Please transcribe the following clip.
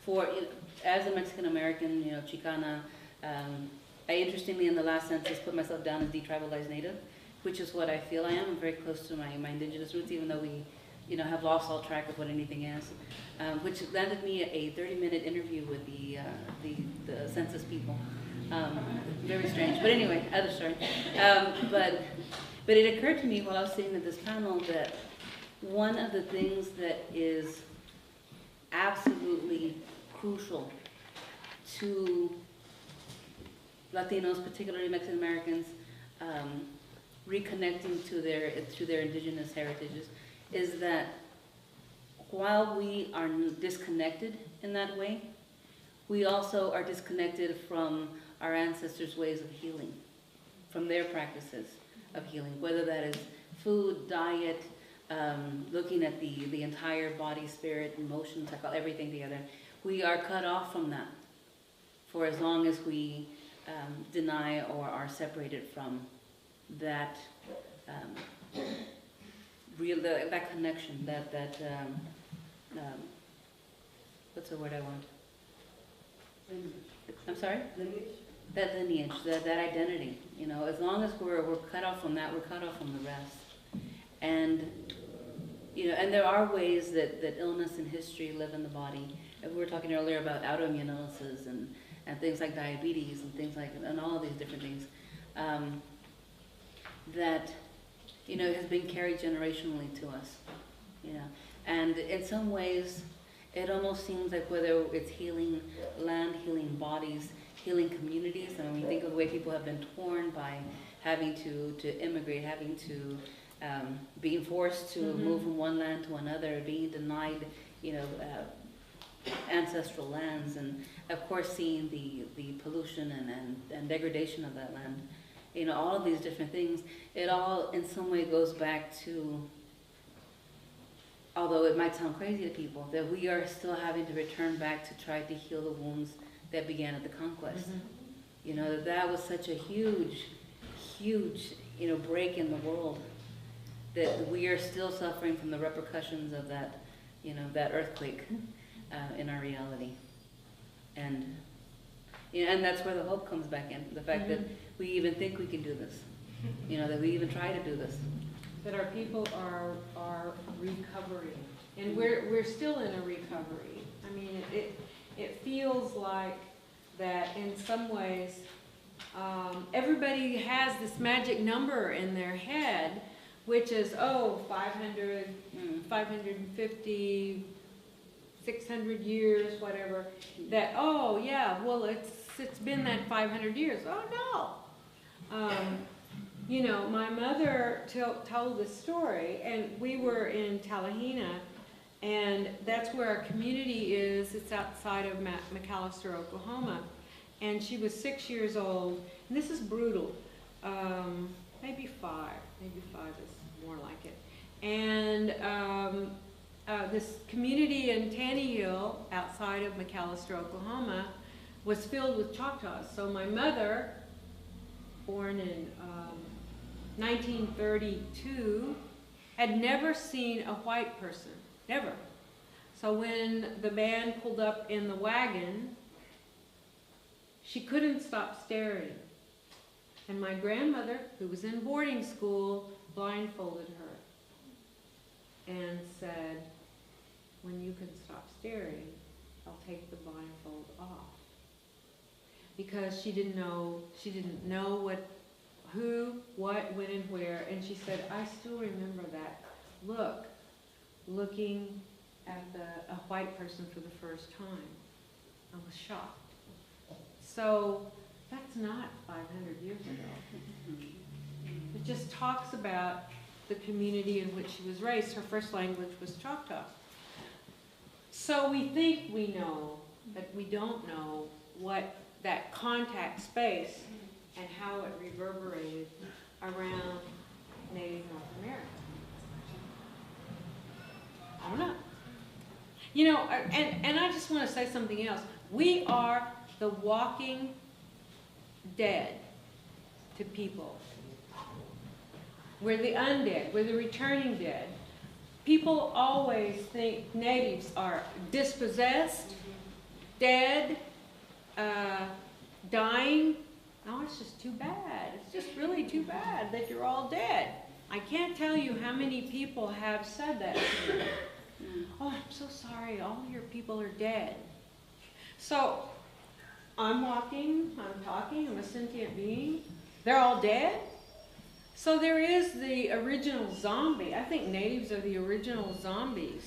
for, as a Mexican American, Chicana, I interestingly in the last census put myself down as detribalized native, which is what I feel I am. I'm very close to my indigenous roots, even though we, have lost all track of what anything is, which landed me a 30-minute interview with the census people. Very strange, but anyway, other story. But it occurred to me while I was sitting at this panel that one of the things that is absolutely crucial to Latinos, particularly Mexican Americans, reconnecting to their indigenous heritages, is that while we are disconnected in that way, we also are disconnected from our ancestors' ways of healing, from their practices of healing, whether that is food, diet, looking at the entire body, spirit, emotions, everything together. We are cut off from that for as long as we deny or are separated from that that connection, that what's the word I want? I'm sorry? Lineage? That lineage, that identity. As long as we're cut off from that, we're cut off from the rest. And and there are ways that illness and history live in the body. And we were talking earlier about autoimmune illnesses and things like diabetes and things like, and all of these different things that has been carried generationally to us. And in some ways, it almost seems like whether it's healing land, healing bodies, healing communities. I mean, we think of the way people have been torn by having to immigrate, having to being forced to move from one land to another, being denied, ancestral lands, and of course seeing the pollution and degradation of that land. All of these different things. It all in some way goes back to, although it might sound crazy to people, that we are still having to return back to try to heal the wounds that began at the conquest. That was such a huge break in the world, that we are still suffering from the repercussions of that, that earthquake in our reality. And that's where the hope comes back in, the fact that we even think we can do this, that we even try to do this. That our people are recovering, and we're still in a recovery. I mean, it feels like that in some ways everybody has this magic number in their head, which is 500, 550, 600 years, whatever. That well it's been that 500 years. Oh no. My mother told this story, and we were in Talahina, and that's where our community is. It's outside of McAllister, Oklahoma. And she was 6 years old, and this is brutal. Maybe five is more like it. And this community in Tanny Hill, outside of McAllister, Oklahoma, was filled with Choctaws. So my mother, born in 1932, had never seen a white person, never. So when the band pulled up in the wagon, she couldn't stop staring. And my grandmother, who was in boarding school, blindfolded her and said, "When you can stop staring, I'll take the blindfold off." Because she didn't know what, who, what, when, and where. And she said, "I still remember that looking at a white person for the first time. I was shocked." So that's not 500 years ago. It just talks about the community in which she was raised. Her first language was Choctaw. So we think we know, but we don't know what that contact space and how it reverberated around Native North America. I don't know. And I just want to say something else. We are the walking dead to people. We're the undead. We're the returning dead. People always think natives are dispossessed, dead, dying. Oh, it's just too bad. It's just really too bad that you're all dead. I can't tell you how many people have said that to me. Oh, I'm so sorry, all your people are dead. So, I'm walking, I'm talking, I'm a sentient being. They're all dead? So there is the original zombie. I think natives are the original zombies.